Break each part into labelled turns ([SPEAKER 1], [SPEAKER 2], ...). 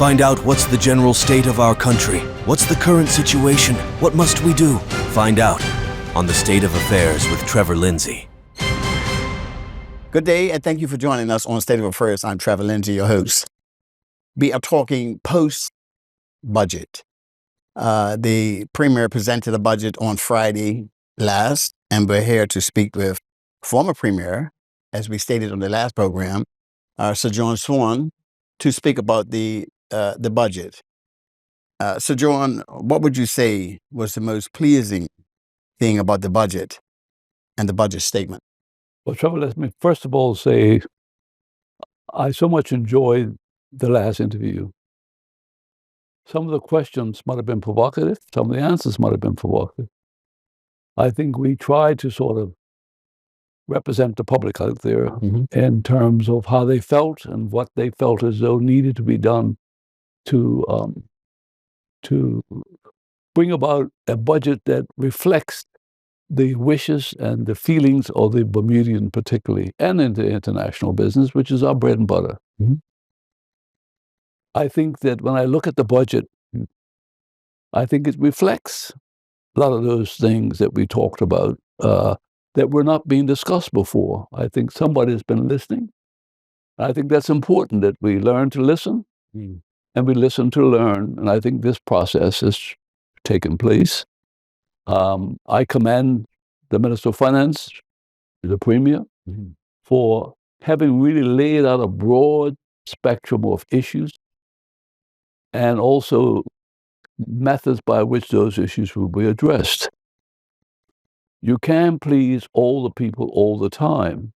[SPEAKER 1] Find out what's the general state of our country. What's the current situation? What must we do? Find out on The State of Affairs with Trevor Lindsay.
[SPEAKER 2] Good day, and thank you for joining us on State of Affairs. I'm Trevor Lindsay, your host. We are talking post-budget. The Premier presented a budget on Friday last, and we're here to speak with former Premier, as we stated on the last program, Sir John Swan, to speak about the budget. Sir John, what would you say was the most pleasing thing about the budget and the budget statement?
[SPEAKER 3] Well, Trevor, let me first of all say I so much enjoyed the last interview. Some of the questions might have been provocative. Some of the answers might have been provocative. I think we tried to sort of represent the public out there in terms of how they felt and what they felt as though needed to be done to bring about a budget that reflects the wishes and the feelings of the Bermudian particularly, and into international business, which is our bread and butter. I think that when I look at the budget, I think it reflects a lot of those things that we talked about that were not being discussed before. I think somebody's been listening. I think that's important, that we learn to listen and we listen to learn. And I think this process has taken place. I commend the Minister of Finance, the Premier, for having really laid out a broad spectrum of issues and also methods by which those issues will be addressed. You can't please all the people all the time,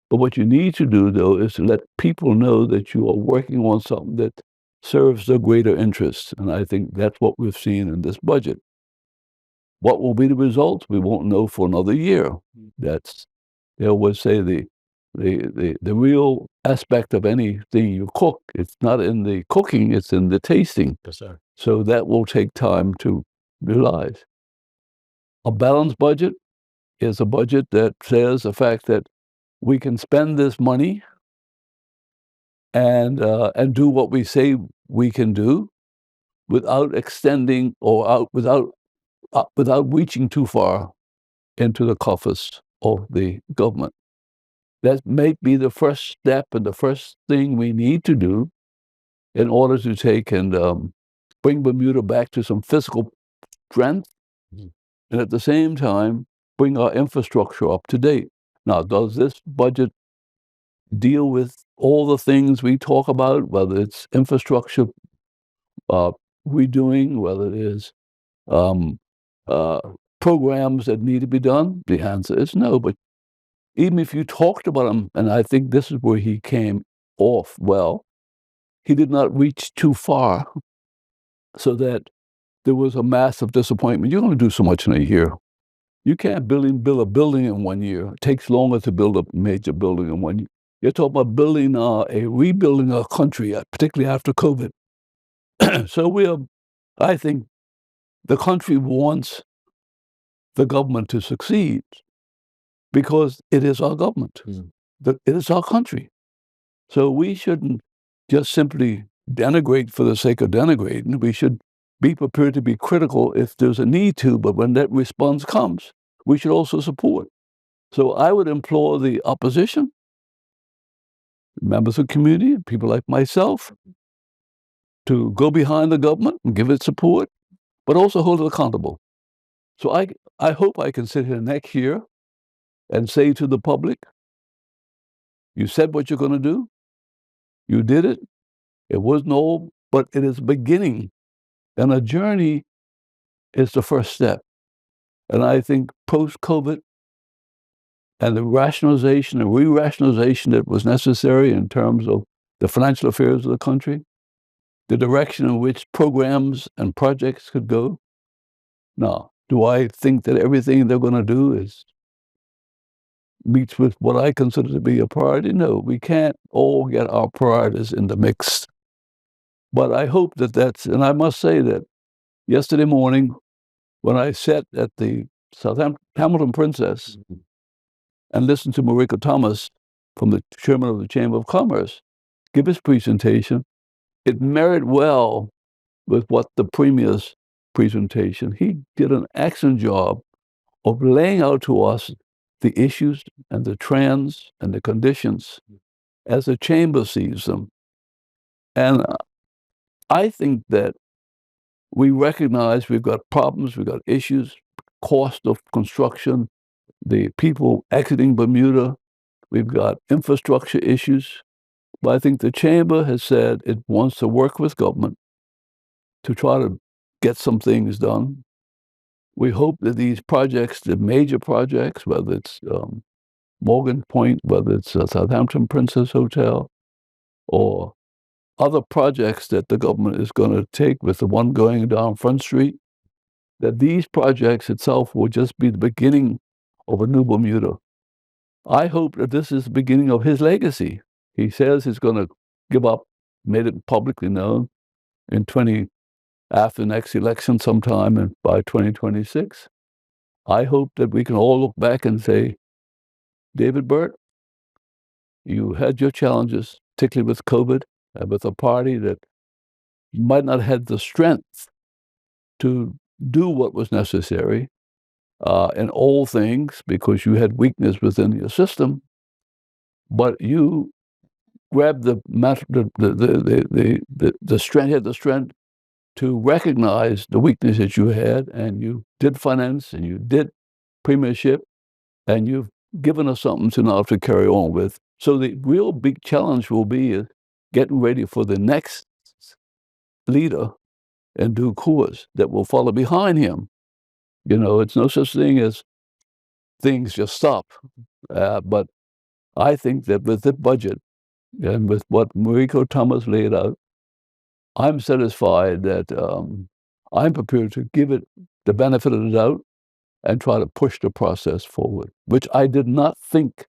[SPEAKER 3] but what you need to do, though, is to let people know that you are working on something that serves their greater interest, and I think that's what we've seen in this budget. What will be the results? We won't know for another year. They always say the real aspect of anything you cook, it's not in the cooking, it's in the tasting.
[SPEAKER 2] Yes, sir.
[SPEAKER 3] So that will take time to realize. A balanced budget is a budget that says the fact that we can spend this money and do what we say we can do without extending or without reaching too far into the coffers of the government. That may be the first step and the first thing we need to do in order to take and bring Bermuda back to some fiscal strength, and at the same time, bring our infrastructure up to date. Now, does this budget deal with all the things we talk about, whether it's infrastructure redoing, whether it is programs that need to be done? The answer is no. But even if you talked about them, and I think this is where he came off well, he did not reach too far so that there was a massive disappointment. You're going to do so much in a year. You can't build a building in 1 year. It takes longer to build a major building in 1 year. You're talking about rebuilding a country, particularly after COVID. So I think the country wants the government to succeed because it is our government. It is our country. So we shouldn't just simply denigrate for the sake of denigrating. We should be prepared to be critical if there's a need to, but when that response comes, we should also support. So I would implore the opposition, members of the community, people like myself, to go behind the government and give it support, but also hold it accountable. So I hope I can sit here next year and say to the public, you said what you're going to do, you did it, it wasn't all, but it is beginning. And a journey is the first step. And I think post-COVID and the rationalization and re-rationalization that was necessary in terms of the financial affairs of the country, the direction in which programs and projects could go. Now, do I think that everything they're going to do meets with what I consider to be a priority? No, we can't all get our priorities in the mix. But I hope that and I must say that yesterday morning, when I sat at the Hamilton Princess and listened to Marika Thomas from the chairman of the Chamber of Commerce give his presentation, it married well with what the Premier's presentation. He did an excellent job of laying out to us the issues and the trends and the conditions as the Chamber sees them. And I think that we recognize we've got problems, we've got issues, cost of construction, the people exiting Bermuda, we've got infrastructure issues. But I think the Chamber has said it wants to work with government to try to get some things done. We hope that these projects, the major projects, whether it's Morgan Point, whether it's Southampton Princess Hotel, or other projects that the government is going to take with the one going down Front Street, that these projects itself will just be the beginning of a new Bermuda. I hope that this is the beginning of his legacy. He says he's going to give up, made it publicly known, after the next election sometime by 2026. I hope that we can all look back and say, David Burt, you had your challenges, particularly with COVID, and with a party that might not have the strength to do what was necessary in all things because you had weakness within your system, but you grabbed the strength, had the strength to recognize the weakness that you had, and you did finance, and you did premiership, and you've given us something to now to carry on with. So the real big challenge will be getting ready for the next leader in due course that will follow behind him. You know, it's no such thing as things just stop. But I think that with the budget and with what Mariko Thomas laid out, I'm satisfied that I'm prepared to give it the benefit of the doubt and try to push the process forward, which I did not think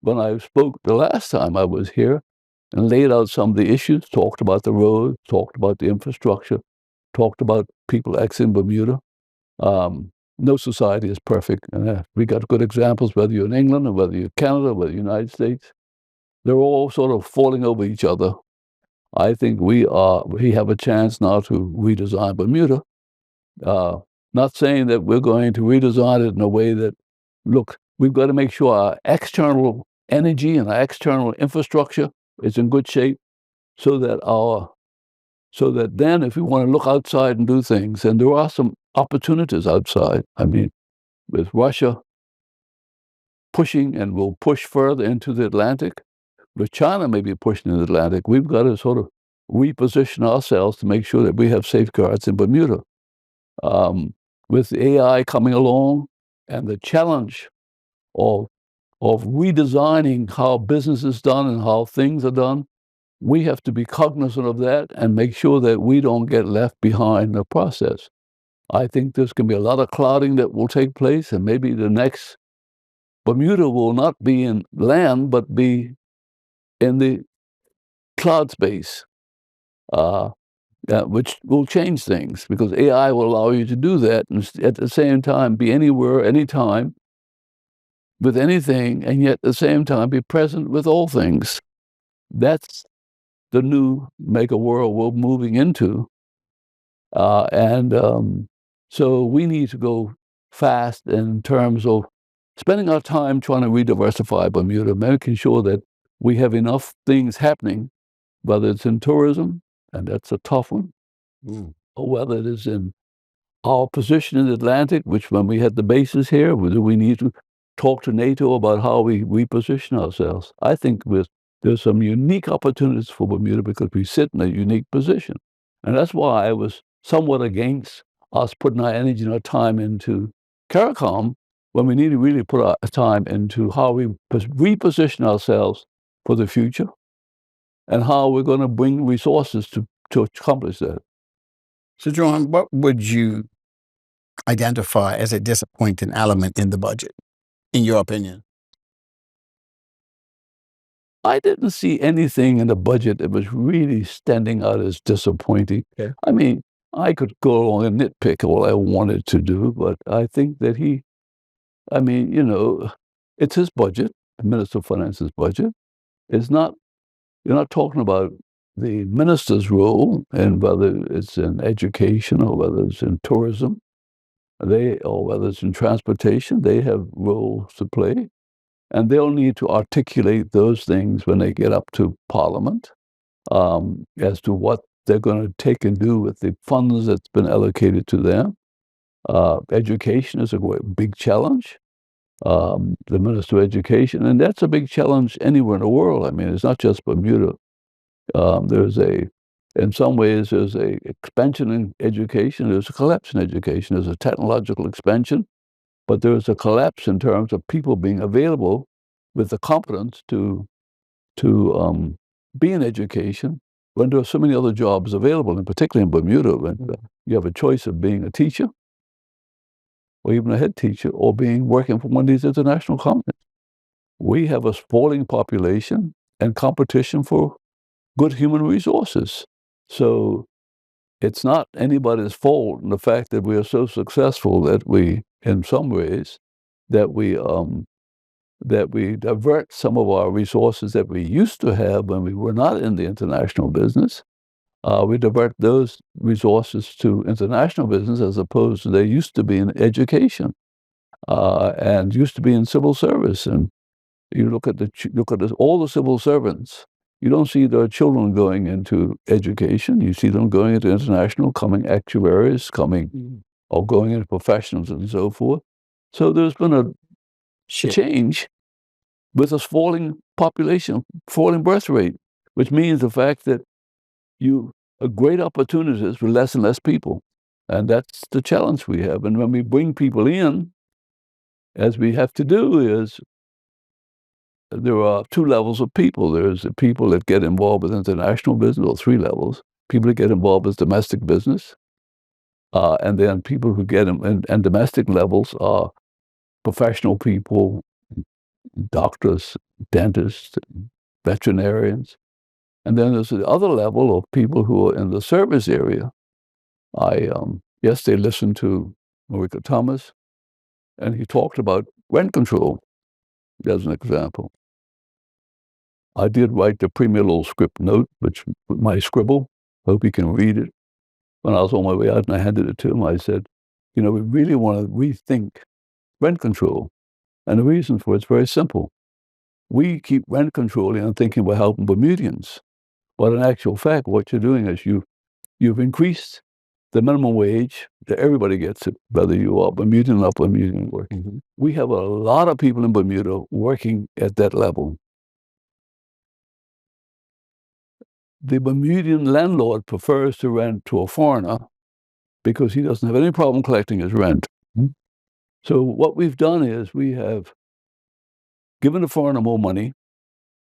[SPEAKER 3] when I spoke the last time I was here and laid out some of the issues, talked about the road, talked about the infrastructure, talked about people exiting Bermuda. No society is perfect. We got good examples, whether you're in England or whether you're in Canada, whether you're in the United States. They're all sort of falling over each other. I think we have a chance now to redesign Bermuda. Not saying that we're going to redesign it in a way that, look, we've got to make sure our external energy and our external infrastructure is in good shape so that then if we want to look outside and do things, and there are some opportunities outside. I mean, with Russia pushing and will push further into the Atlantic, with China maybe pushing into the Atlantic, we've got to sort of reposition ourselves to make sure that we have safeguards in Bermuda. With AI coming along and the challenge of redesigning how business is done and how things are done, we have to be cognizant of that and make sure that we don't get left behind in the process. I think there's going to be a lot of clouding that will take place, and maybe the next Bermuda will not be in land, but be in the cloud space, which will change things because AI will allow you to do that and at the same time be anywhere, anytime, with anything, and yet at the same time be present with all things. That's the new mega world we're moving into. So we need to go fast in terms of spending our time trying to re-diversify Bermuda, making sure that we have enough things happening, whether it's in tourism, and that's a tough one, or whether it is in our position in the Atlantic, which when we had the bases here, we need to talk to NATO about how we reposition ourselves. I think there's some unique opportunities for Bermuda because we sit in a unique position. And that's why I was somewhat against us putting our energy and our time into CARICOM when we need to really put our time into how we reposition ourselves for the future and how we're going to bring resources to accomplish that.
[SPEAKER 2] So, John, what would you identify as a disappointing element in the budget, in your opinion?
[SPEAKER 3] I didn't see anything in the budget that was really standing out as disappointing.
[SPEAKER 2] Okay.
[SPEAKER 3] I mean, I could go along and nitpick all I wanted to do, but I think that it's his budget, the Minister of Finance's budget. You're not talking about the minister's role, and whether it's in education or whether it's in tourism, or whether it's in transportation, they have roles to play. And they'll need to articulate those things when they get up to Parliament, as to what they're going to take and do with the funds that's been allocated to them. Education is a big challenge. The Minister of Education, and that's a big challenge anywhere in the world. I mean, it's not just Bermuda. In some ways, there's a expansion in education. There's a collapse in education. There's a technological expansion, but there's a collapse in terms of people being available with the competence to be in education when there are so many other jobs available, and particularly in Bermuda, when you have a choice of being a teacher or even a head teacher or working for one of these international companies. We have a falling population and competition for good human resources. So it's not anybody's fault in the fact that we are so successful that we, in some ways, that we divert some of our resources that we used to have when we were not in the international business. We divert those resources to international business as opposed to they used to be in education and used to be in civil service. And you look at all the civil servants. You don't see their children going into education. You see them going into international, coming actuaries, or going into professionals and so forth. So there's been a change with a falling population, falling birth rate, which means the fact that great opportunities with less and less people. And that's the challenge we have. And when we bring people in, as we have to do is, there are two levels of people. There's the people that get involved with international business, or three levels. People that get involved with domestic business. And then people who get and domestic levels are professional people, doctors, dentists, veterinarians. And then there's the other level of people who are in the service area. Yesterday listened to Marika Thomas, and he talked about rent control as an example. I did write the premier little script note, which with my scribble, hope you can read it. When I was on my way out and I handed it to him, I said, we really want to rethink rent control. And the reason for it's very simple. We keep rent controlling and thinking we're helping Bermudians. But in actual fact, what you're doing is you've increased the minimum wage that everybody gets it, whether you are Bermudian or not Bermudian working. Mm-hmm. We have a lot of people in Bermuda working at that level. The Bermudian landlord prefers to rent to a foreigner because he doesn't have any problem collecting his rent. Mm-hmm. So what we've done is we have given the foreigner more money,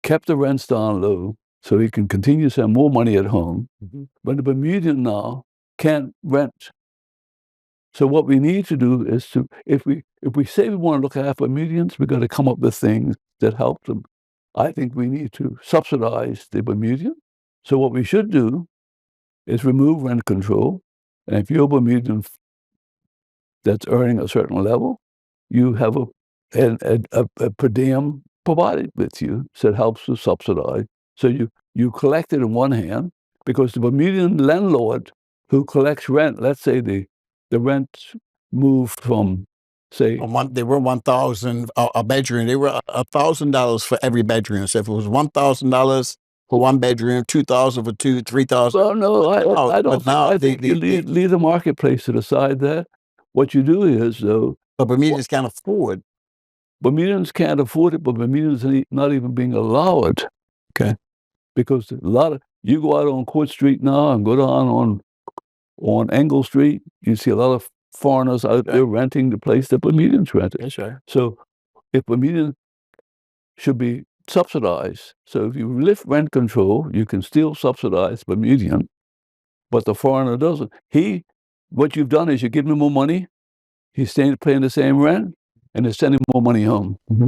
[SPEAKER 3] kept the rents down low so he can continue to send more money at home. Mm-hmm. But the Bermudian now can't rent. So what we need to do is if we say we want to look after Bermudians, we've got to come up with things that help them. I think we need to subsidize the Bermudian. So what we should do is remove rent control. And if you're a Bermudian that's earning a certain level, you have a per diem provided with you that helps to subsidize. So you collect it in one hand, because the Bermudian landlord who collects rent, let's say the rent moved from, say,
[SPEAKER 2] they were $1,000 a bedroom. They were $1,000 for every bedroom. So if it was $1,000 for one bedroom, $2,000 for two, $3,000.
[SPEAKER 3] Well, no, I don't. I think you leave the marketplace to decide that. What you do is, though,
[SPEAKER 2] but Bermudians can't afford.
[SPEAKER 3] Bermudians can't afford it, but Bermudians are not even being allowed. Okay, because you go out on Court Street now and go down on Engle Street, you see a lot of foreigners out there renting the place that Bermudians rented.
[SPEAKER 2] That's right.
[SPEAKER 3] So if Bermudians should be subsidized, so if you lift rent control, you can still subsidize Bermudian, but the foreigner doesn't. What you've done is you give him more money, he's paying the same rent, and they're sending more money home. Mm-hmm.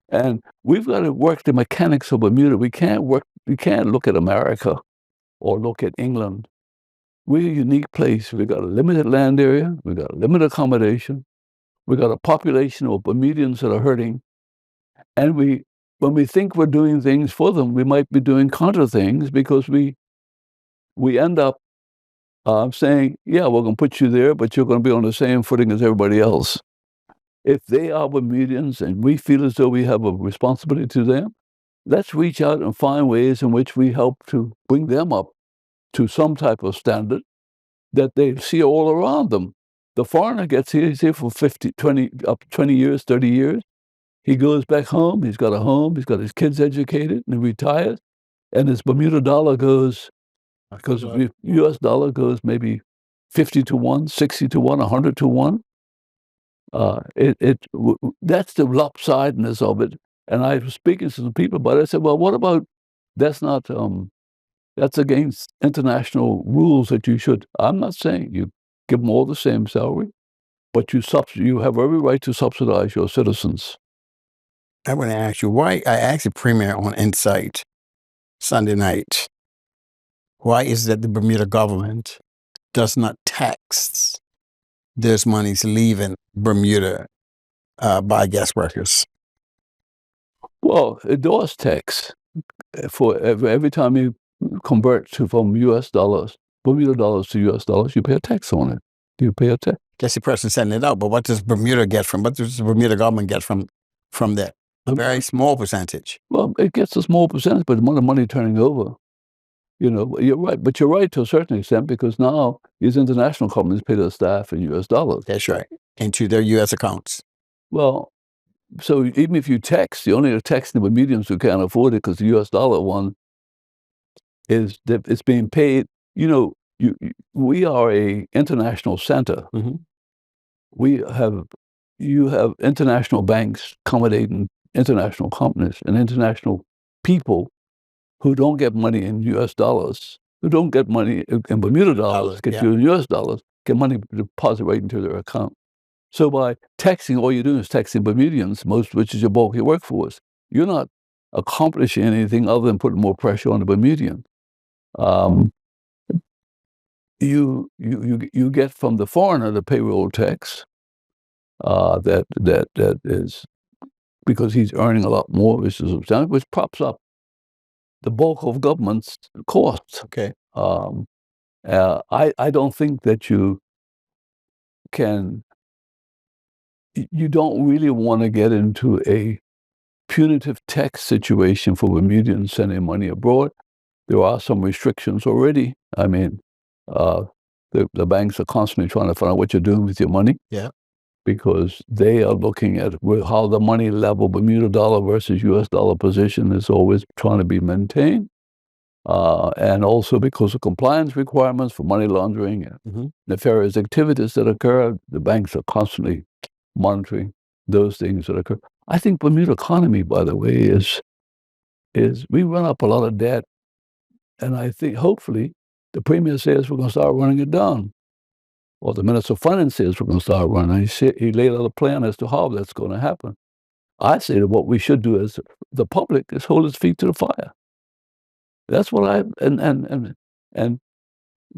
[SPEAKER 3] And we've got to work the mechanics of Bermuda. We can't look at America or look at England. We're a unique place. We've got a limited land area. We've got a limited accommodation. We've got a population of Bermudians that are hurting. And we when we think we're doing things for them, we might be doing counter things because we end up saying, yeah, we're going to put you there, but you're going to be on the same footing as everybody else. If they are Bermudians and we feel as though we have a responsibility to them, let's reach out and find ways in which we help to bring them up to some type of standard that they see all around them. The foreigner gets here, he's here for 20 years, 30 years. He goes back home, he's got a home, he's got his kids educated, and he retires, and his Bermuda dollar goes, because the U.S. dollar goes maybe 50 to 1, 60 to 1, 100 to 1. That's the lopsidedness of it. And I was speaking to some people about it. I said, well, what about, that's not, that's against international rules that you should. I'm not saying you give them all the same salary, but you have every right to subsidize your citizens.
[SPEAKER 2] I want to ask you, why, I asked the Premier on Insight Sunday night, why is it that the Bermuda government does not tax those monies leaving Bermuda by guest workers?
[SPEAKER 3] Well, it does tax for every time you convert from U.S. dollars, Bermuda dollars to U.S. dollars, you pay a tax on it. You pay a tax.
[SPEAKER 2] Guess the person sending it out, but what does Bermuda get from? What does the Bermuda government get from that? A very small percentage.
[SPEAKER 3] Well, it gets a small percentage, but the money turning over. You know, you're right, but you're right to a certain extent because now these international companies pay their staff in U.S. dollars.
[SPEAKER 2] That's right, into their U.S. accounts.
[SPEAKER 3] Well, so even if you tax, the only taxing the Bermudians who can't afford it because the U.S. dollar one is that it's being paid. You know, we are a international center.
[SPEAKER 2] Mm-hmm.
[SPEAKER 3] You have international banks accommodating international companies and international people who don't get money in U.S. dollars, who don't get money in Bermuda dollars, get you in U.S. dollars, get money deposited right into their account. So by taxing, all you're doing is taxing Bermudians, most of which is your bulky workforce. You're not accomplishing anything other than putting more pressure on the Bermudian. You get from the foreigner the payroll tax that is because he's earning a lot more, which props up the bulk of government's costs.
[SPEAKER 2] Okay.
[SPEAKER 3] I don't think that you don't really want to get into a punitive tax situation for Bermudians sending money abroad. There are some restrictions already. I mean, the banks are constantly trying to find out what you're doing with your money.
[SPEAKER 2] Yeah. Because
[SPEAKER 3] they are looking at how the money level, Bermuda dollar versus U.S. dollar position is always trying to be maintained. And also because of compliance requirements for money laundering and nefarious activities that occur, the banks are constantly monitoring those things that occur. I think Bermuda economy, by the way, is we run up a lot of debt, and I think hopefully the Premier says we're going to start running it down. Or the Minister of Finance says we're going to start running. He laid out a plan as to how that's going to happen. I say that what we should do as the public is hold its feet to the fire. That's what and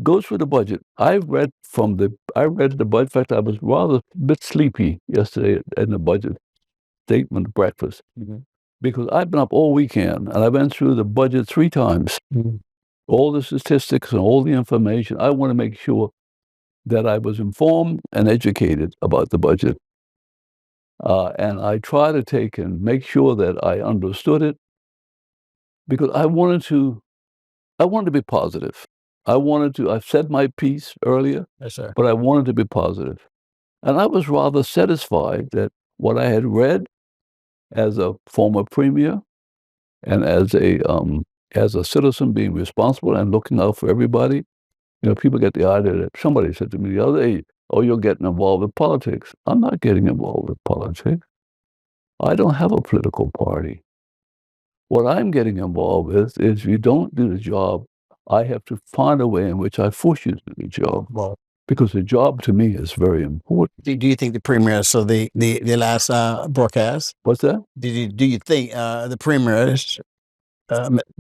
[SPEAKER 3] go through the budget. I read the budget. In fact, I was rather a bit sleepy yesterday in the budget statement breakfast because I've been up all weekend and I went through the budget 3 times. All the statistics and all the information. I want to make sure that I was informed and educated about the budget. And I try to take and make sure that I understood it because I wanted to be positive. I've said my piece earlier,
[SPEAKER 2] yes, sir.
[SPEAKER 3] But I wanted to be positive. And I was rather satisfied that what I had read as a former premier and as a citizen being responsible and looking out for everybody, you know, people get the idea that somebody said to me the other day, oh, you're getting involved with politics. I'm not getting involved with politics. I don't have a political party. What I'm getting involved with is if you don't do the job, I have to find a way in which I force you to do the job.
[SPEAKER 2] Well,
[SPEAKER 3] because the job to me is very important.
[SPEAKER 2] Do you think the Premier, so the last broadcast?
[SPEAKER 3] What's that?
[SPEAKER 2] Do you think the Premier,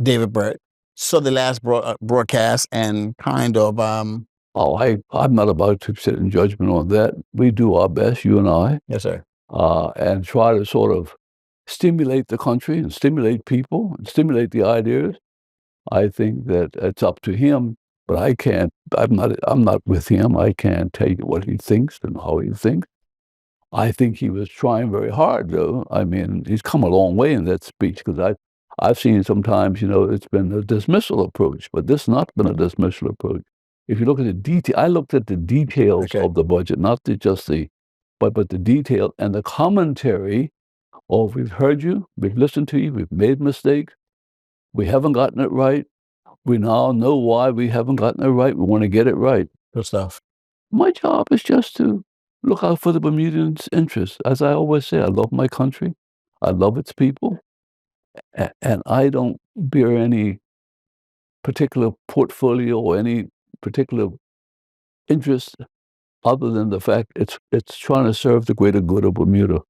[SPEAKER 2] David Burt, saw the last broadcast and kind of... I'm
[SPEAKER 3] not about to sit in judgment on that. We do our best, you and I.
[SPEAKER 2] Yes, sir.
[SPEAKER 3] And try to sort of stimulate the country and stimulate people and stimulate the ideas. I think that it's up to him, but I'm not with him. I can't tell you what he thinks and how he thinks. I think he was trying very hard, though. I mean, he's come a long way in that speech because I've seen sometimes, it's been a dismissal approach, but this has not been a dismissal approach. If you look at the detail, I looked at the details
[SPEAKER 2] Okay.
[SPEAKER 3] of the budget, not just but the detail and the commentary of we've heard you, we've listened to you, we've made mistakes, we haven't gotten it right. We now know why we haven't gotten it right. We want to get it right.
[SPEAKER 2] Good stuff.
[SPEAKER 3] My job is just to look out for the Bermudians' interests. As I always say, I love my country. I love its people. And I don't bear any particular portfolio or any particular interest other than the fact it's trying to serve the greater good of Bermuda.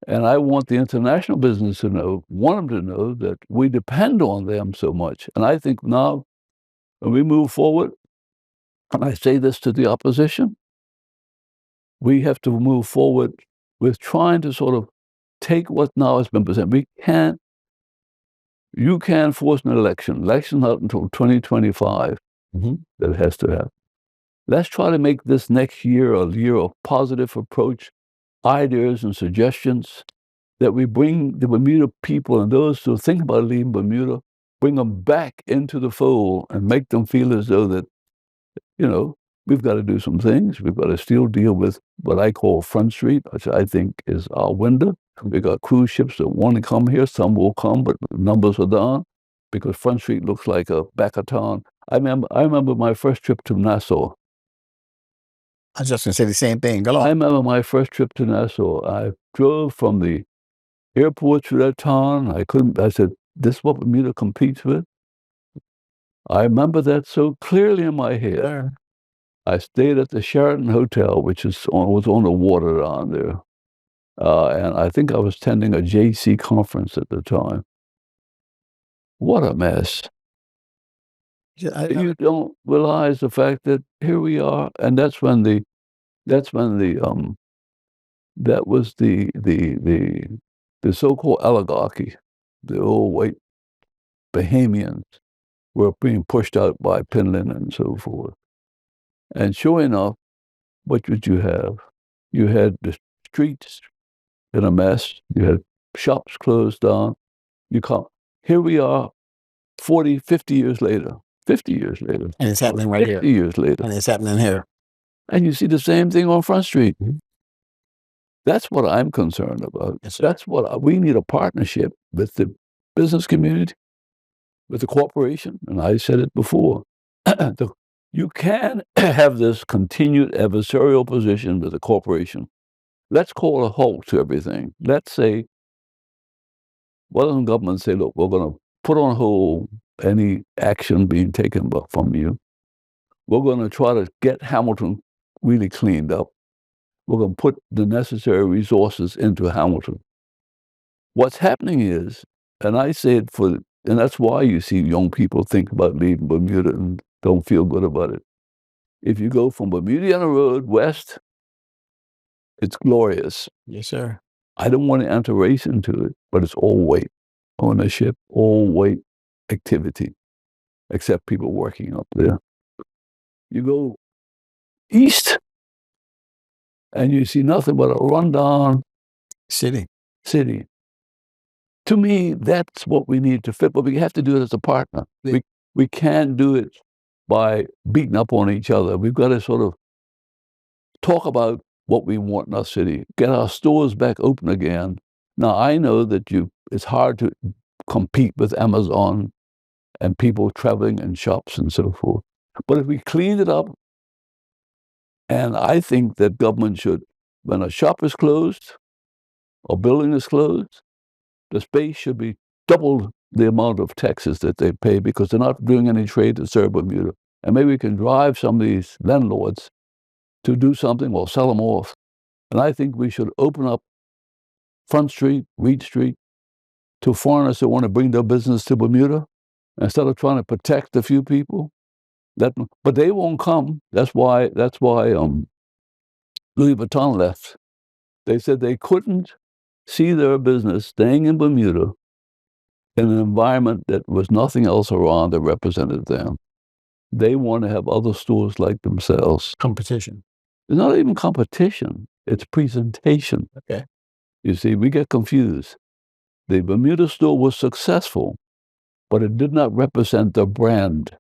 [SPEAKER 3] And I want the international business to want them to know that we depend on them so much. And I think now, when we move forward, and I say this to the opposition, we have to move forward with trying to sort of take what now has been presented. You can't force an election. Election's not until 2025 that it has to happen. Let's try to make this next year a year of positive approach, ideas and suggestions that we bring the Bermuda people and those who think about leaving Bermuda, bring them back into the fold and make them feel as though that, we've got to do some things. We've got to still deal with what I call Front Street, which I think is our window. We've got cruise ships that want to come here. Some will come, but the numbers are down because Front Street looks like a back of town. I remember my first trip to Nassau.
[SPEAKER 2] I was just going to say the same thing. Go
[SPEAKER 3] I
[SPEAKER 2] on.
[SPEAKER 3] remember my first trip to Nassau. I drove from the airport to that town. I said, this is what Bermuda competes with? I remember that so clearly in my head.
[SPEAKER 2] Sure.
[SPEAKER 3] I stayed at the Sheraton Hotel, which was on the water down there. And I think I was attending a JC conference at the time. What a mess. You don't realize the fact that here we are, and that was the so-called oligarchy, the old white Bahamians were being pushed out by Penland and so forth. And sure enough, what would you have? You had the streets in a mess. You had shops closed down. Here we are 40, 50 years later. 50 years later.
[SPEAKER 2] And it's happening right here.
[SPEAKER 3] 50 years later.
[SPEAKER 2] And it's happening here.
[SPEAKER 3] And you see the same thing on Front Street. That's what I'm concerned about.
[SPEAKER 2] Yes, sir.
[SPEAKER 3] That's what we need, a partnership with the business community, with the corporation. And I said it before. You can have this continued adversarial position with the corporation. Let's call a halt to everything. Let's say, why doesn't government say, look, we're going to put on hold any action being taken from you. We're going to try to get Hamilton really cleaned up. We're going to put the necessary resources into Hamilton. What's happening is, and I say it and that's why you see young people think about leaving Bermuda and don't feel good about it. If you go from Bermudiana Road west, it's glorious.
[SPEAKER 2] Yes, sir.
[SPEAKER 3] I don't want to enter race into it, but it's all weight ownership, all weight activity, except people working up there. You go east, and you see nothing but a rundown
[SPEAKER 2] City.
[SPEAKER 3] To me, that's what we need to fit, but we have to do it as a partner. We can't do it by beating up on each other. We've got to sort of talk about what we want in our city, get our stores back open again. Now, I know that it's hard to compete with Amazon and people traveling in shops and so forth. But if we clean it up, and I think that government should, when a shop is closed or building is closed, the space should be double the amount of taxes that they pay because they're not doing any trade to serve Bermuda. And maybe we can drive some of these landlords to do something or sell them off. And I think we should open up Front Street, Reed Street, to foreigners who want to bring their business to Bermuda instead of trying to protect a few people. But they won't come. That's why Louis Vuitton left. They said they couldn't see their business staying in Bermuda in an environment that was nothing else around that represented them. They want to have other stores like themselves.
[SPEAKER 2] Competition.
[SPEAKER 3] It's not even competition, it's presentation.
[SPEAKER 2] Okay.
[SPEAKER 3] You see, we get confused. The Bermuda store was successful, but it did not represent the brand.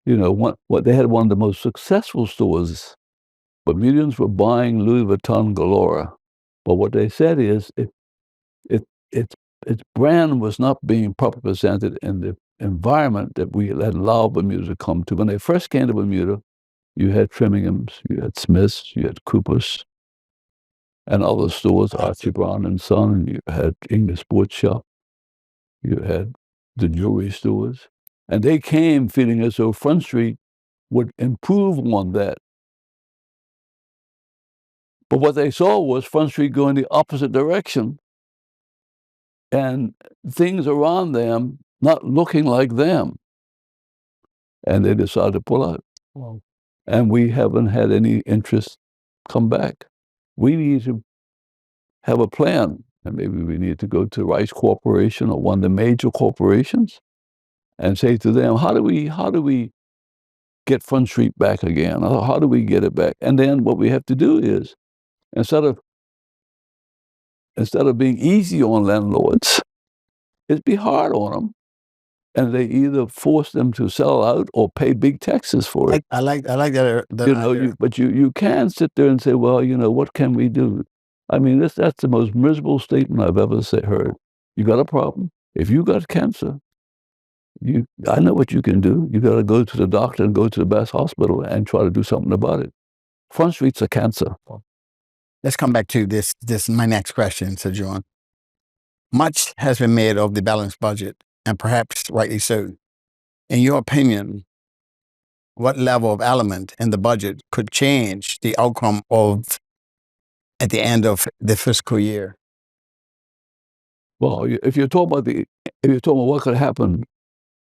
[SPEAKER 3] You know, what they had one of the most successful stores. Bermudians were buying Louis Vuitton galore. But what they said is its brand was not being properly presented in the environment that we had allowed Bermuda to come to. When they first came to Bermuda, you had Trimmingham's, you had Smith's, you had Cooper's, and other stores, Archie Brown and Son, you had English Sports Shop, you had the jewelry stores. And they came feeling as though Front Street would improve on that. But what they saw was Front Street going the opposite direction and things around them not looking like them. And they decided to pull out.
[SPEAKER 2] Wow.
[SPEAKER 3] And we haven't had any interest come back. We need to have a plan. And maybe we need to go to Rice Corporation or one of the major corporations and say to them, how do we get Front Street back again? How do we get it back? And then what we have to do is, instead of being easy on landlords, is be hard on them. And they either force them to sell out or pay big taxes for it.
[SPEAKER 2] I like that.
[SPEAKER 3] You know, but you can sit there and say, well, you know, what can we do? I mean, that's the most miserable statement I've ever heard. You got a problem? If you got cancer, I know what you can do. You got to go to the doctor and go to the best hospital and try to do something about it. Front Street's a cancer.
[SPEAKER 2] Let's come back to this my next question, Sir John. Much has been made of the balanced budget, and perhaps rightly so. In your opinion, what level of element in the budget could change the outcome at the end of the fiscal year?
[SPEAKER 3] Well, if you're talking about what could happen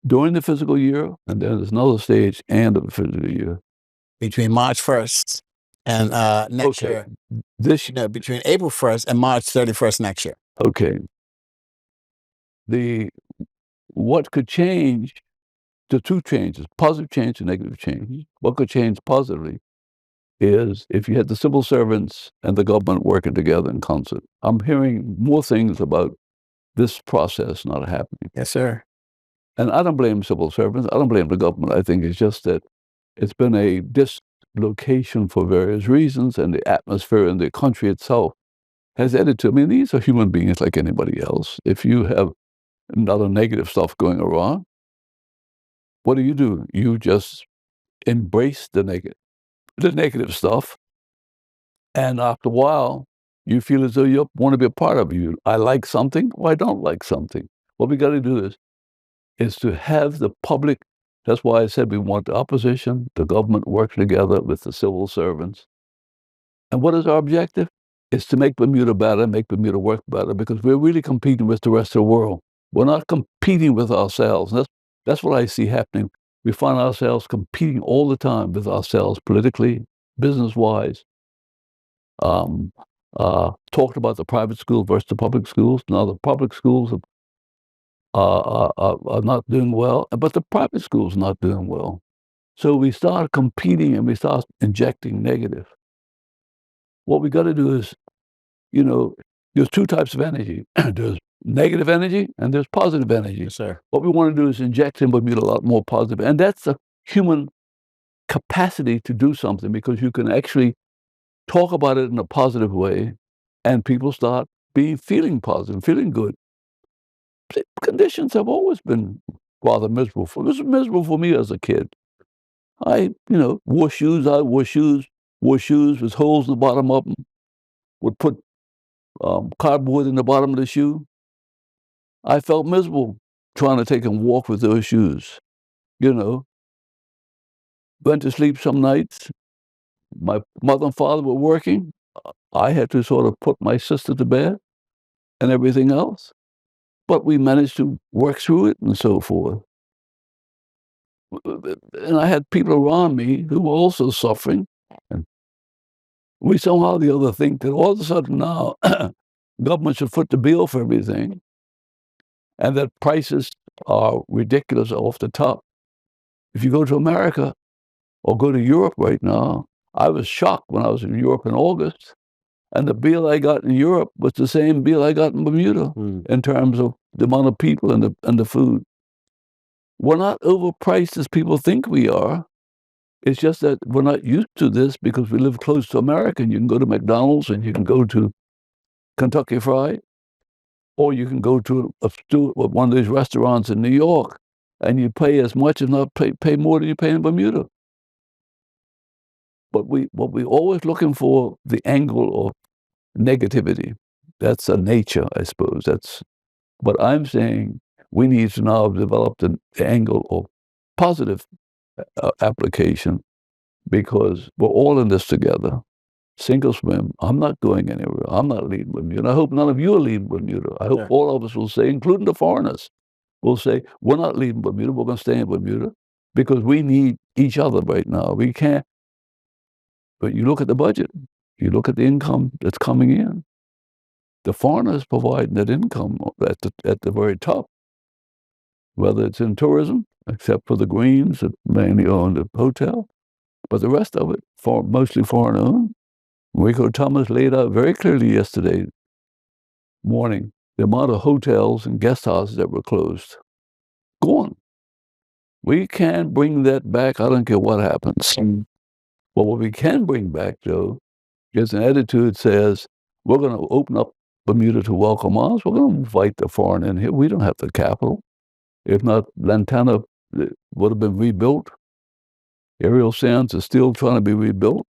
[SPEAKER 3] during the fiscal year, and then there's another stage end of the fiscal year.
[SPEAKER 2] Between March 1st and next year. Between April 1st and March 31st next year.
[SPEAKER 3] Okay. What could change, the two changes, positive change and negative change. What could change positively is if you had the civil servants and the government working together in concert. I'm hearing more things about this process not happening.
[SPEAKER 2] Yes, sir.
[SPEAKER 3] And I don't blame civil servants. I don't blame the government. I think it's just that it's been a dislocation for various reasons, and the atmosphere in the country itself has added to. I mean, these are human beings like anybody else. If you have other negative stuff going around, what do? You just embrace the negative stuff, and after a while, you feel as though you want to be a part of it. I like something, or I don't like something. What we got to do is to have the public. That's why I said we want the opposition, the government working together with the civil servants. And what is our objective? It's to make Bermuda better, make Bermuda work better, because we're really competing with the rest of the world. We're not competing with ourselves. That's what I see happening. We find ourselves competing all the time with ourselves, politically, business-wise. Talked about the private school versus the public schools. Now the public schools are not doing well, but the private schools are not doing well. So we start competing and we start injecting negative. What we got to do is, you know, there's two types of energy. There's negative energy and there's positive energy.
[SPEAKER 2] Yes, sir.
[SPEAKER 3] What we want to do is inject in Bermuda a lot more positive. And that's a human capacity to do something, because you can actually talk about it in a positive way and people start feeling positive, feeling good. Conditions have always been rather miserable. It was miserable for me as a kid. I wore shoes with holes in the bottom of them, would put cardboard in the bottom of the shoe. I felt miserable trying to take a walk with those shoes. Went to sleep some nights. My mother and father were working. I had to sort of put my sister to bed and everything else. But we managed to work through it and so forth. And I had people around me who were also suffering. And we somehow or the other think that all of a sudden now government should foot the bill for everything, and that prices are ridiculous off the top. If you go to America or go to Europe right now, I was shocked when I was in Europe in August, and the bill I got in Europe was the same bill I got in Bermuda in terms of the amount of people and the food. We're not overpriced as people think we are. It's just that we're not used to this because we live close to America, and you can go to McDonald's and you can go to Kentucky Fried, or you can go to one of these restaurants in New York, and you pay as much, if not pay more than you pay in Bermuda. But what we always looking for, the angle of negativity. That's a nature, I suppose. But I'm saying we need to now develop the angle of positive application, because we're all in this together. Sink or swim. I'm not going anywhere. I'm not leaving Bermuda. I hope none of you are leaving Bermuda. I hope all of us will say, including the foreigners, will say, we're not leaving Bermuda. We're going to stay in Bermuda because we need each other right now. We can't. But you look at the budget. You look at the income that's coming in. The foreigners providing that income at the very top, whether it's in tourism, except for the Greens that mainly own the hotel, but the rest of it, mostly foreign-owned. Rico Thomas laid out very clearly yesterday morning the amount of hotels and guest houses that were closed. Gone. We can't bring that back. I don't care what happens. But what we can bring back, though, is an attitude that says, we're going to open up Bermuda to welcome us. We're going to invite the foreign in here. We don't have the capital. If not, Lantana would have been rebuilt. Ariel Sands is still trying to be rebuilt.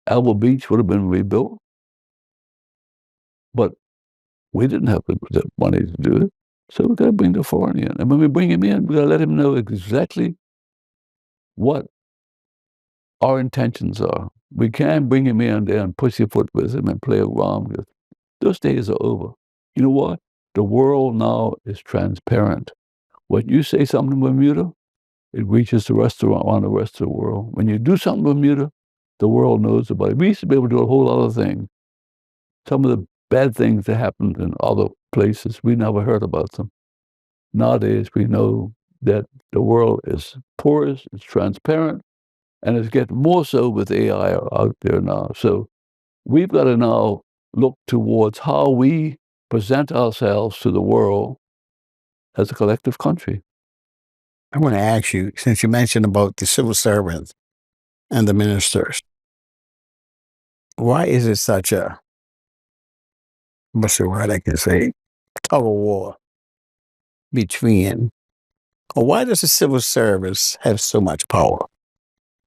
[SPEAKER 3] Alba Beach would have been rebuilt. But we didn't have the money to do it. So we've got to bring the foreign in. And when we bring him in, we've got to let him know exactly what our intentions are. We can't bring him in there and pussyfoot with him and play around with. Those days are over. You know what? The world now is transparent. When you say something in Bermuda, it reaches the rest of the world. When you do something in Bermuda, the world knows about it. We used to be able to do a whole lot of things. Some of the bad things that happened in other places, we never heard about them. Nowadays, we know that the world is porous, it's transparent, and it's getting more so with AI out there now. So we've got to now look towards how we present ourselves to the world as a collective country.
[SPEAKER 2] I want to ask you, since you mentioned about the civil servants and the ministers, why is it such a, what's the word I can say, tug of war between, or why does the civil service have so much power?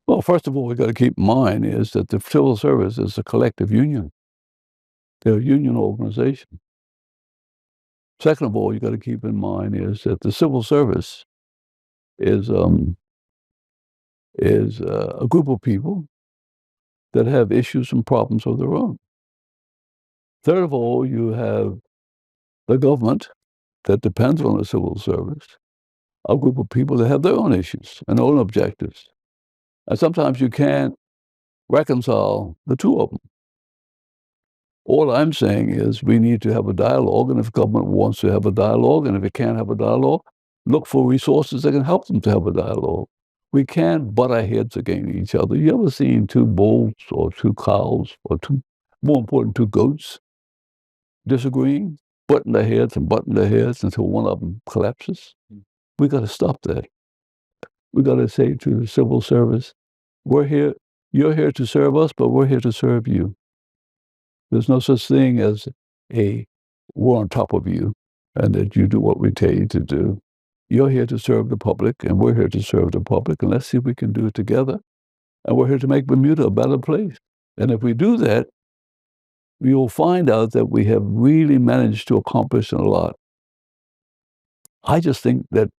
[SPEAKER 3] Well, first of all, we've got to keep in mind is that the civil service is a collective union. They're a union organization. Second of all, you got to keep in mind is that the civil service is a group of people that have issues and problems of their own. Third of all, you have the government that depends on the civil service, a group of people that have their own issues and their own objectives. And sometimes you can't reconcile the two of them. All I'm saying is we need to have a dialogue, and if government wants to have a dialogue, and if it can't have a dialogue, look for resources that can help them to have a dialogue. We can't butt our heads against each other. You ever seen two bulls or two cows or more important, two goats disagreeing, butting their heads until one of them collapses? We got to stop that. We got to say to the civil service, we're here, you're here to serve us, but we're here to serve you. There's no such thing as we're on top of you and that you do what we tell you to do. You're here to serve the public, and we're here to serve the public, and let's see if we can do it together. And we're here to make Bermuda a better place. And if we do that, you'll find out that we have really managed to accomplish a lot. I just think that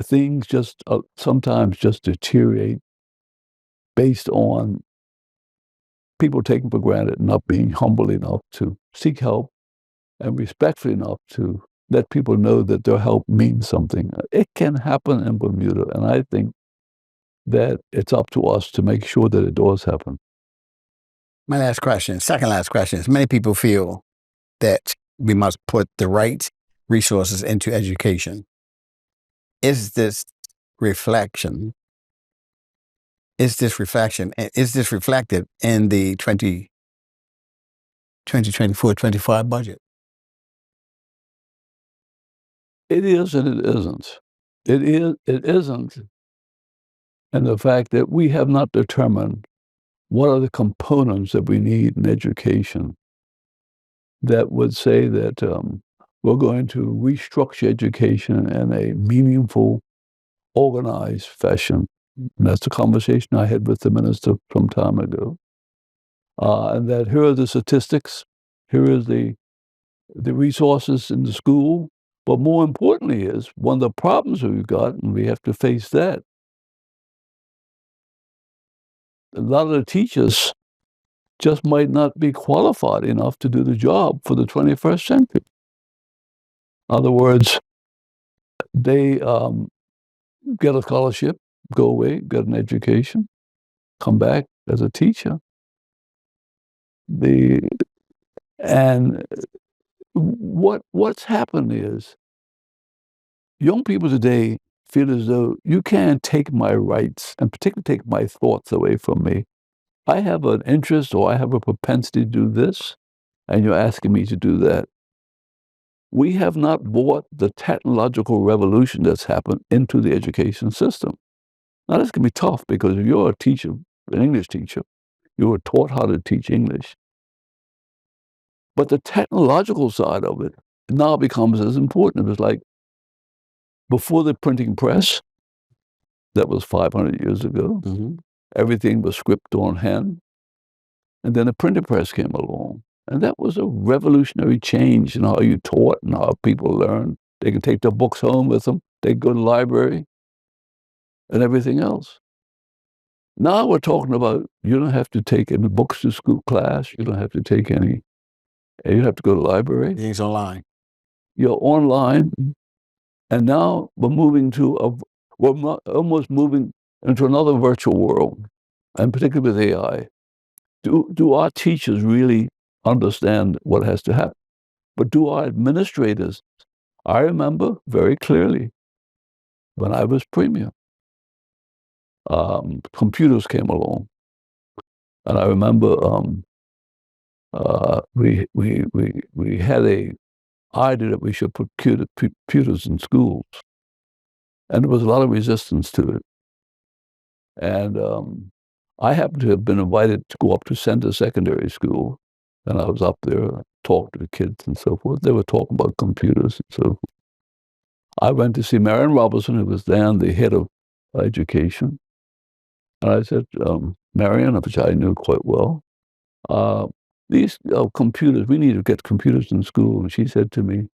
[SPEAKER 3] things just sometimes just deteriorate based on people taking for granted, not being humble enough to seek help and respectful enough to let people know that their help means something. It can happen in Bermuda, and I think that it's up to us to make sure that it does happen.
[SPEAKER 2] My second last question is, many people feel that We must put the right resources into education. Is this reflected in the 2024-25 budget?
[SPEAKER 3] It is and it isn't. It isn't, and the fact that we have not determined what are the components that we need in education that would say that we're going to restructure education in a meaningful, organized fashion. And that's a conversation I had with the minister some time ago. And that here are the statistics, here is the resources in the school, but more importantly is one of the problems we've got, and we have to face that. A lot of the teachers just might not be qualified enough to do the job for the 21st century. In other words, they get a scholarship, go away, get an education, come back as a teacher. And what's happened is young people today feel as though you can't take my rights, and particularly take my thoughts away from me. I have an interest or I have a propensity to do this, and you're asking me to do that. We have not brought the technological revolution that's happened into the education system. Now, this can be tough because if you're a teacher, an English teacher, you were taught how to teach English. But the technological side of it now becomes as important. It was like before the printing press, that was 500 years ago, everything was script on hand. And then the printing press came along. And that was a revolutionary change in how you taught and how people learned. They can take their books home with them. They can go to the library and everything else. Now we're talking about you don't have to take any books to school class. You don't have to take any. You don't have to go to the library.
[SPEAKER 2] Everything's online.
[SPEAKER 3] You're online. And now we're almost moving into another virtual world, and particularly with AI. Do our teachers really understand what has to happen? But do our administrators? I remember very clearly when I was premier, computers came along, and I remember we had a idea that we should put computers in schools, and there was a lot of resistance to it. And I happened to have been invited to go up to Center Secondary School, and I was up there, talked to the kids and so forth. They were talking about computers and so forth. I went to see Marion Robertson, who was then the head of education. And I said, Marion, which I knew quite well, these computers, we need to get computers in school. And she said to me,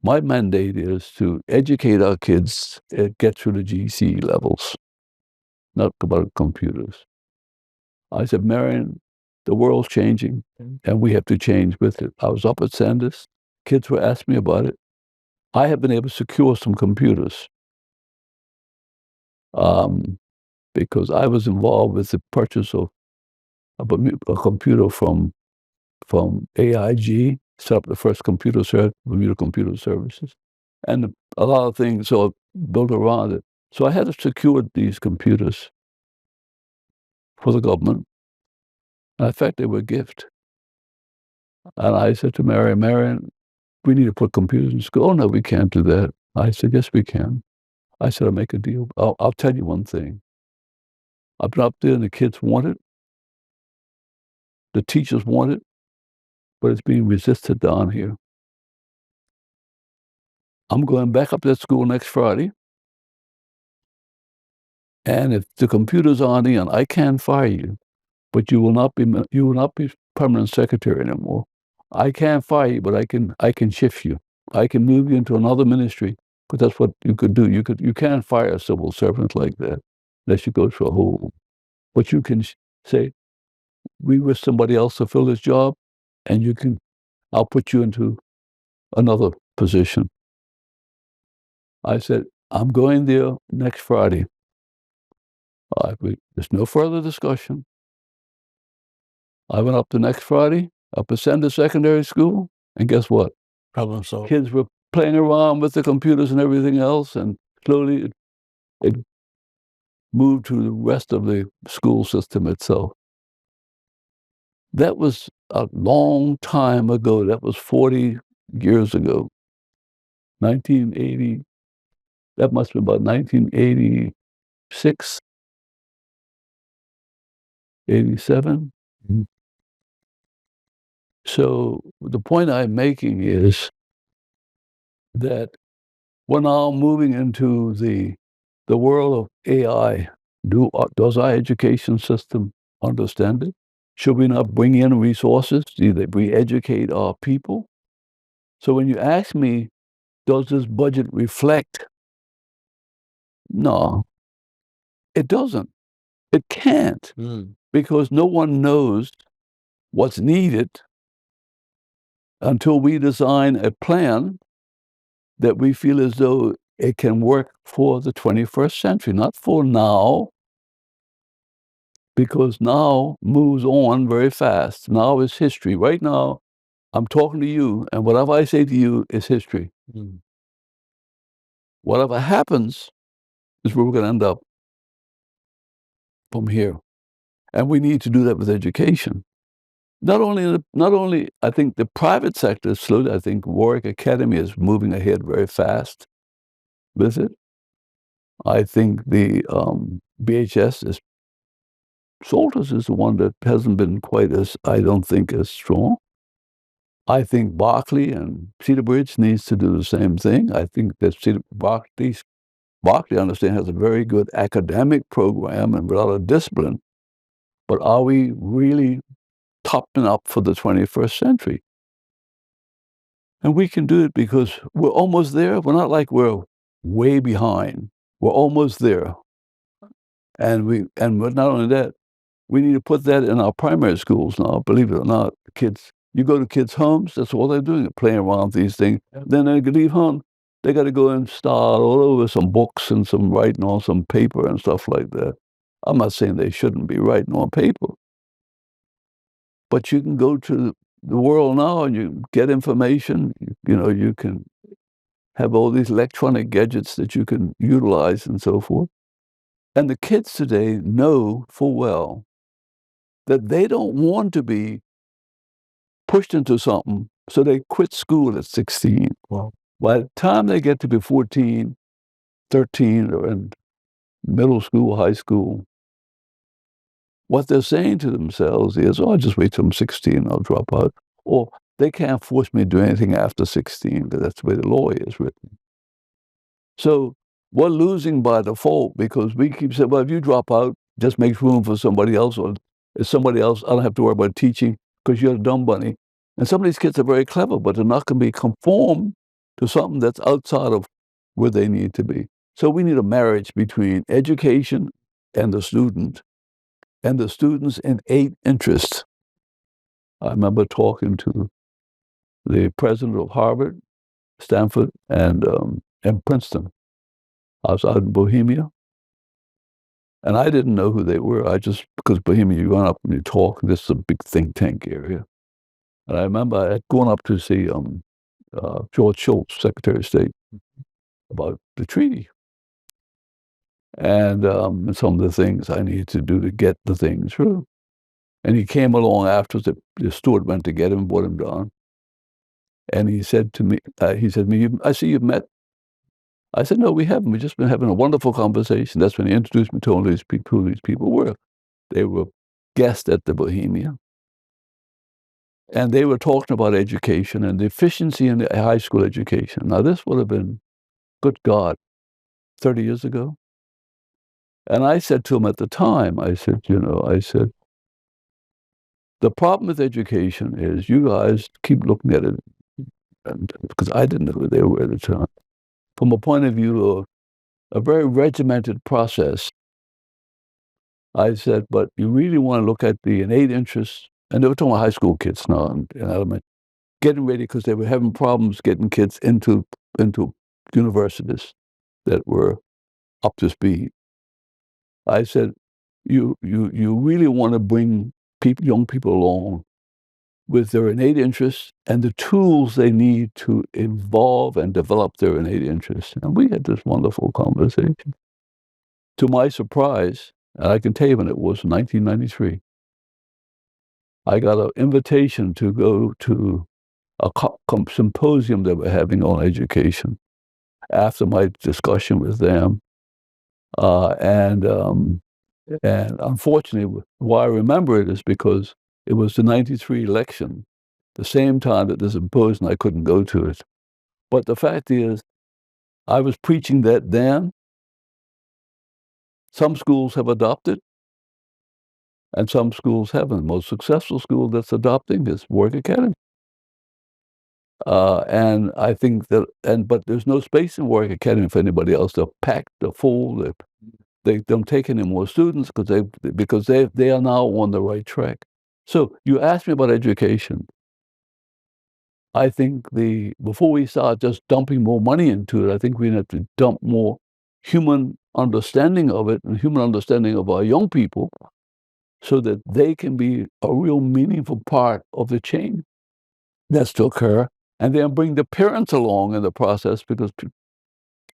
[SPEAKER 3] my mandate is to educate our kids, get through the GC levels, not about computers. I said, Marion, the world's changing, and we have to change with it. I was up at Sanders. Kids were asking me about it. I have been able to secure some computers because I was involved with the purchase of a computer from AIG, set up the first computer service, Bermuda Computer Services, and a lot of things so built around it. So I had to secure these computers for the government. And in fact, they were a gift. And I said to Marion, we need to put computers in school. Oh, no, we can't do that. I said, yes, we can. I said, I'll make a deal. I'll tell you one thing. I've been up there and the kids want it. The teachers want it, but it's being resisted down here. I'm going back up to that school next Friday. And if the computers aren't in, I can't fire you, but you will not be permanent secretary anymore. I can't fire you, but I can shift you. I can move you into another ministry, because that's what you could do. You can't fire a civil servant like that unless you go through a whole. But you can say, we wish somebody else to fill this job, and I'll put you into another position. I said, I'm going there next Friday. There's no further discussion. I went up the next Friday, up at Sender Secondary School, And guess what?
[SPEAKER 2] Problem solved.
[SPEAKER 3] Kids were playing around with the computers and everything else, and slowly it moved to the rest of the school system itself. That was a long time ago. That was 40 years ago. 1980, that must have been about 1986, 87.
[SPEAKER 2] Mhm.
[SPEAKER 3] So the point I'm making is that we're now moving into the world of AI. Does our education system understand it? Should we not bring in resources? Either we educate our people? So when you ask me, does this budget reflect? No, it doesn't. It can't, because no one knows what's needed until we design a plan that we feel as though it can work for the 21st century, not for now, because now moves on very fast. Now is history. Right now, I'm talking to you, and whatever I say to you is history. Whatever happens is where we're going to end up from here. And we need to do that with education. Not only I think the private sector is slowly, I think Warwick Academy is moving ahead very fast with it. I think the BHS is, Salters is the one that hasn't been quite as, I don't think, as strong. I think Berkeley and Cedar Bridge needs to do the same thing. I think that Berkeley, I understand, has a very good academic program and a lot of discipline. But are we really topping up for the 21st century? And we can do it because we're almost there. We're not like we're way behind. We're almost there. And not only that, we need to put that in our primary schools now, believe it or not. Kids, you go to kids' homes, that's all they're doing, playing around with these things. Then they leave home, they got to go and start all over some books and some writing on some paper and stuff like that. I'm not saying they shouldn't be writing on paper. But you can go to the world now and you get information. You can have all these electronic gadgets that you can utilize and so forth. And the kids today know full well that they don't want to be pushed into something, so they quit school at 16.
[SPEAKER 2] Wow.
[SPEAKER 3] By the time they get to be 14, 13, or in middle school, high school, what they're saying to themselves is, oh, I'll just wait till I'm 16, I'll drop out. Or they can't force me to do anything after 16, because that's the way the law is written. So we're losing by default because we keep saying, well, if you drop out, just make room for somebody else, or if somebody else, I don't have to worry about teaching because you're a dumb bunny. And some of these kids are very clever, but they're not going to be conformed to something that's outside of where they need to be. So we need a marriage between education and the student, and the student's innate interest. I remember talking to the president of Harvard, Stanford, and Princeton. I was out in Bohemia, and I didn't know who they were. Because Bohemia, you run up and you talk, and this is a big think tank area. And I remember I had gone up to see George Shultz, Secretary of State, about the treaty. And some of the things I needed to do to get the thing through. And he came along after the steward went to get him, brought him down. And he said to me, I see you've met. I said, no, we haven't. We've just been having a wonderful conversation. That's when he introduced me to all these people, who these people were. They were guests at the Bohemia. And they were talking about education and the efficiency in the high school education. Now, this would have been, good God, 30 years ago. And I said to him at the time, I said, the problem with education is you guys keep looking at it, and because I didn't know who they were at the time, from a point of view of a very regimented process. I said, but you really want to look at the innate interests, and they were talking about high school kids now in elementary, getting ready because they were having problems getting kids into universities that were up to speed. I said, you really want to bring young people along with their innate interests and the tools they need to evolve and develop their innate interests. And we had this wonderful conversation. To my surprise, and I can tell you when it was, 1993, I got an invitation to go to a symposium they were having on education after my discussion with them. And unfortunately, why I remember it is because it was the 93 election, the same time that the symposium, I couldn't go to it. But the fact is, I was preaching that then. Some schools have adopted, and some schools haven't. The most successful school that's adopting is Work Academy. And I think that, but there's no space in Work Academy for anybody else. They're packed, they're full, they don't take any more students because they are now on the right track. So you asked me about education. I think before we start just dumping more money into it, I think we have to dump more human understanding of it and human understanding of our young people so that they can be a real meaningful part of the change that's to occur, and then bring the parents along in the process, because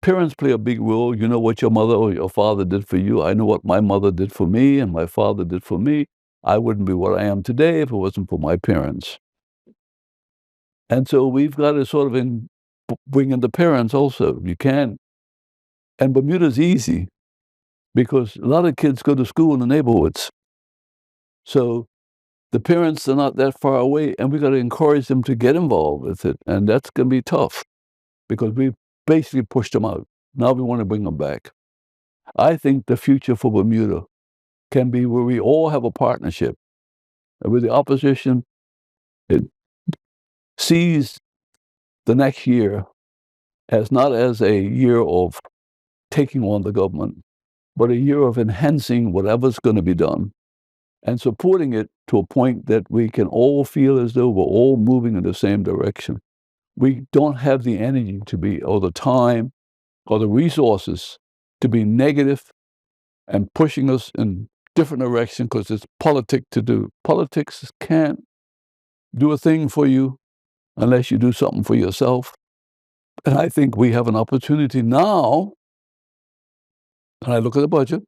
[SPEAKER 3] parents play a big role. You know what your mother or your father did for you. I know what my mother did for me and my father did for me. I wouldn't be what I am today if it wasn't for my parents. And so we've got to sort of bring in the parents also. You can. And Bermuda's easy because a lot of kids go to school in the neighborhoods. So the parents are not that far away, and we got to encourage them to get involved with it. And that's going to be tough because we've basically pushed them out. Now we want to bring them back. I think the future for Bermuda can be where we all have a partnership. And with the opposition, it sees the next year as not as a year of taking on the government, but a year of enhancing whatever's going to be done and supporting it to a point that we can all feel as though we're all moving in the same direction. We don't have the energy to be, or the time, or the resources to be negative and pushing us in different direction because it's politics to do. Politics can't do a thing for you unless you do something for yourself. And I think we have an opportunity now, and I look at the budget,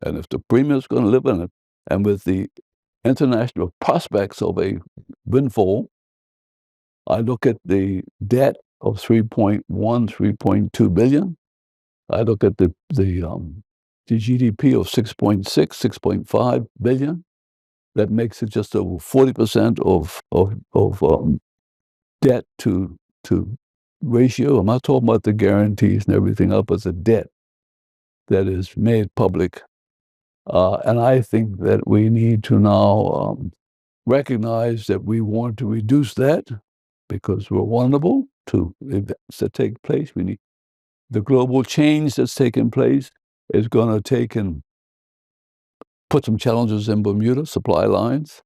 [SPEAKER 3] and if the premier's going to live in it, and with the international prospects of a windfall, I look at the debt of 3.2 billion. I look at the GDP of 6.5 billion. That makes it just over 40% of debt to ratio. I'm not talking about the guarantees and everything else, but the debt that is made public. And I think that we need to now recognize that we want to reduce that because we're vulnerable to events that take place. We need the global change that's taking place is going to take and put some challenges in Bermuda, supply lines.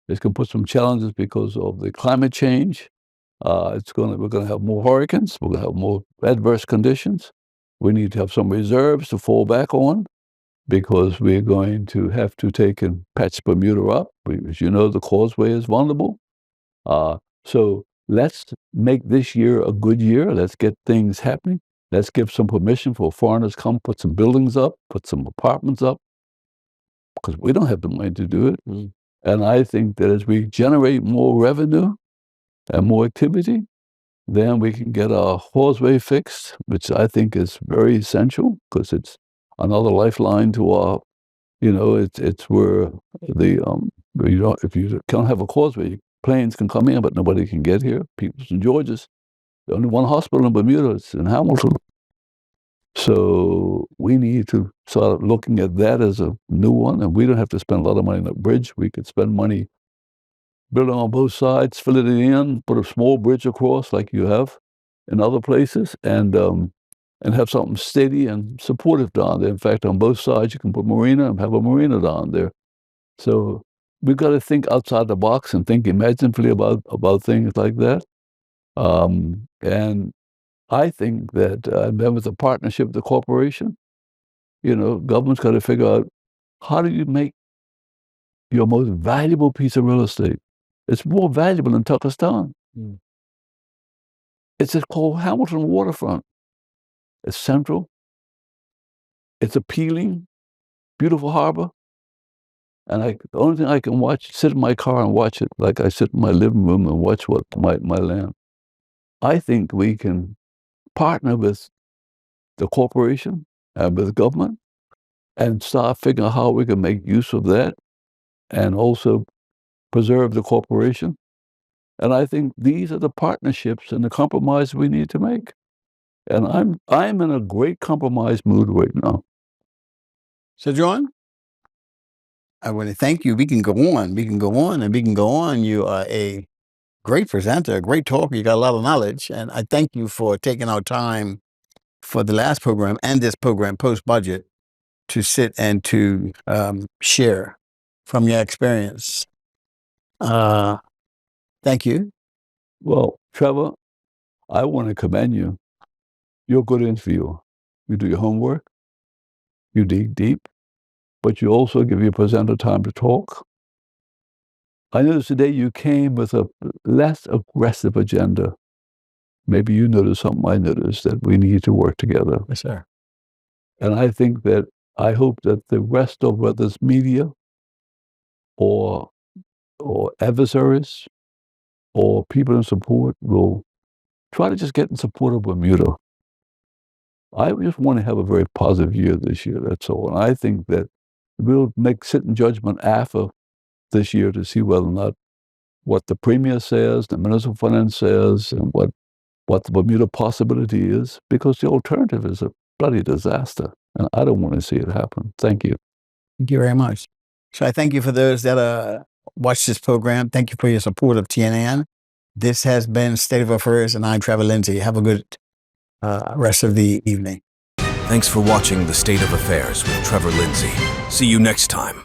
[SPEAKER 3] It's going to put some challenges because of the climate change. We're going to have more hurricanes. We're going to have more adverse conditions. We need to have some reserves to fall back on because we're going to have to take and patch Bermuda up. As you know, the causeway is vulnerable. So let's make this year a good year. Let's get things happening. Let's give some permission for foreigners to come put some buildings up, put some apartments up, because we don't have the money to do it. Mm. And I think that as we generate more revenue and more activity, then we can get our causeway fixed, which I think is very essential because it's another lifeline to our, it's where if you can't have a causeway, planes can come in, but nobody can get here. People from Georgia's, the only one hospital in Bermuda, it's in Hamilton. So we need to start looking at that as a new one, and we don't have to spend a lot of money on a bridge. We could spend money building on both sides, fill it in, put a small bridge across like you have in other places, and have something steady and supportive down there. In fact, on both sides, you can put marina and have a marina down there. So we've got to think outside the box and think imaginatively about things like that. And I think that then with the partnership of the corporation, government's got to figure out how do you make your most valuable piece of real estate It's more valuable than Turkestan.
[SPEAKER 2] Mm.
[SPEAKER 3] It's called Hamilton Waterfront. It's central. It's appealing, beautiful harbor. And the only thing I can watch, sit in my car and watch it, like I sit in my living room and watch my land. I think we can partner with the corporation and with the government and start figuring out how we can make use of that and also preserve the corporation. And I think these are the partnerships and the compromise we need to make. And I'm in a great compromise mood right now.
[SPEAKER 2] So, John, I want to thank you. We can go on. We can go on and we can go on. You are a great presenter, a great talker. You got a lot of knowledge. And I thank you for taking our time for the last program and this program, Post Budget, to sit and to share from your experience. Thank you.
[SPEAKER 3] Well, Trevor, I want to commend you. You're a good interviewer. You do your homework. You dig deep. But you also give your presenter time to talk. I noticed today you came with a less aggressive agenda. Maybe you noticed something I noticed, that we need to work together.
[SPEAKER 2] Yes, sir.
[SPEAKER 3] And I hope that the rest of whether it's media or adversaries or people in support will try to just get in support of Bermuda. I just want to have a very positive year this year, that's all. And I think that we'll sit in judgment after this year to see whether or not what the Premier says, the Minister of Finance says, and what the Bermuda possibility is, because the alternative is a bloody disaster. And I don't want to see it happen. Thank you.
[SPEAKER 2] Thank you very much. So I thank you for those that watch this program. Thank you for your support of TNN. This has been State of Affairs, and I'm Trevor Lindsay. Have a good rest of the evening.
[SPEAKER 1] Thanks for watching The State of Affairs with Trevor Lindsay. See you next time.